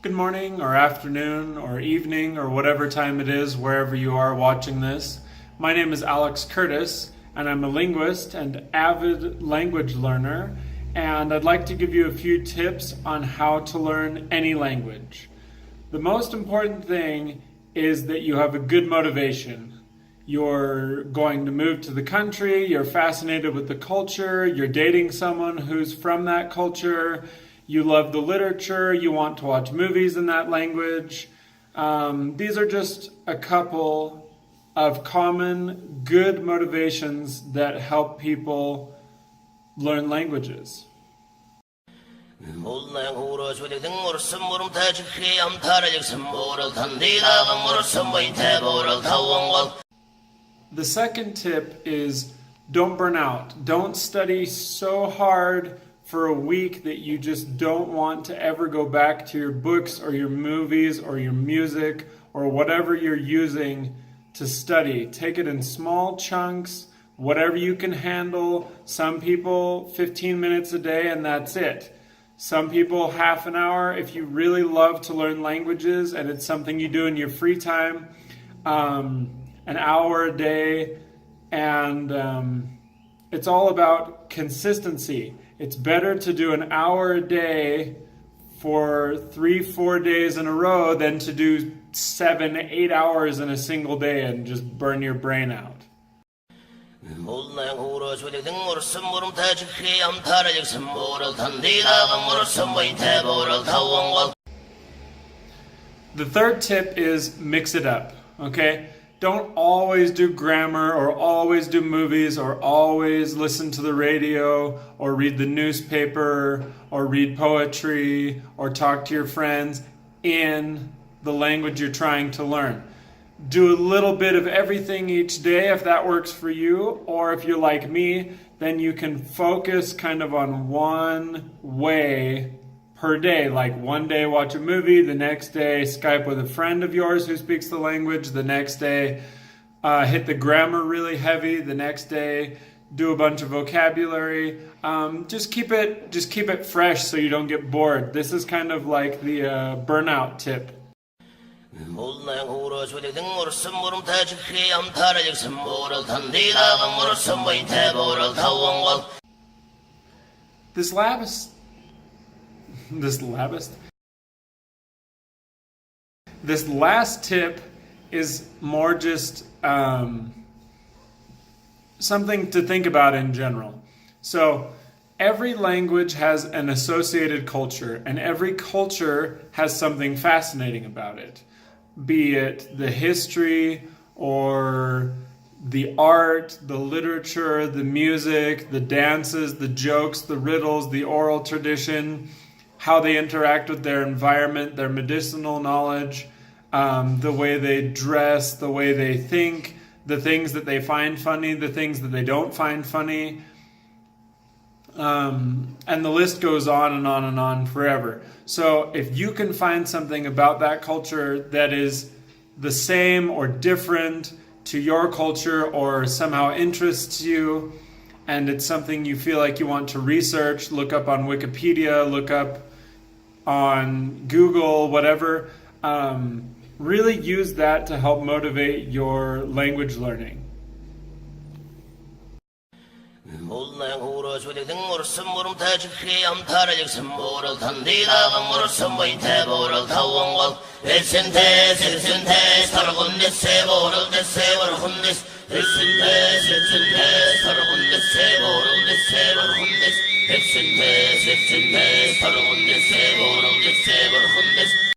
Good morning or afternoon or evening or whatever time it is wherever you are watching this. My name is Alex Curtis and I'm a linguist and avid language learner, and I'd like to give you a few tips on how to learn any language. The most important thing is that you have a good motivation. You're going to move to the country, you're fascinated with the culture, you're dating someone who's from that culture, you love the literature, you want to watch movies in that language. These are just a couple of common good motivations that help people learn languages. The second tip is don't burn out. Don't study so hard for a week that you just don't want to ever go back to your books or your movies or your music or whatever you're using to study. Take it in small chunks, whatever you can handle. Some people 15 minutes a day and that's it. Some people half an hour. If you really love to learn languages and it's something you do in your free time, an hour a day. And it's all about consistency. It's better to do an hour a day for 3-4 days in a row than to do 7-8 hours in a single day and just burn your brain out. The third tip is mix it up, okay? Don't always do grammar or always do movies or always listen to the radio or read the newspaper or read poetry or talk to your friends in the language you're trying to learn. Do a little bit of everything each day if that works for you, or if you're like me, then you can focus kind of on one way per day. Like one day watch a movie, the next day Skype with a friend of yours who speaks the language, the next day hit the grammar really heavy, the next day do a bunch of vocabulary. Just keep it fresh so you don't get bored. This is kind of like the burnout tip. This last tip is more just something to think about in general. So every language has an associated culture, and every culture has something fascinating about it. Be it the history or the art, the literature, the music, the dances, the jokes, the riddles, the oral tradition, how they interact with their environment, their medicinal knowledge, the way they dress, the way they think, the things that they find funny, the things that they don't find funny. And the list goes on and on and on forever. So if you can find something about that culture that is the same or different to your culture or somehow interests you, and it's something you feel like you want to research, look up on Wikipedia, look up on Google, whatever, really use that to help motivate your language learning.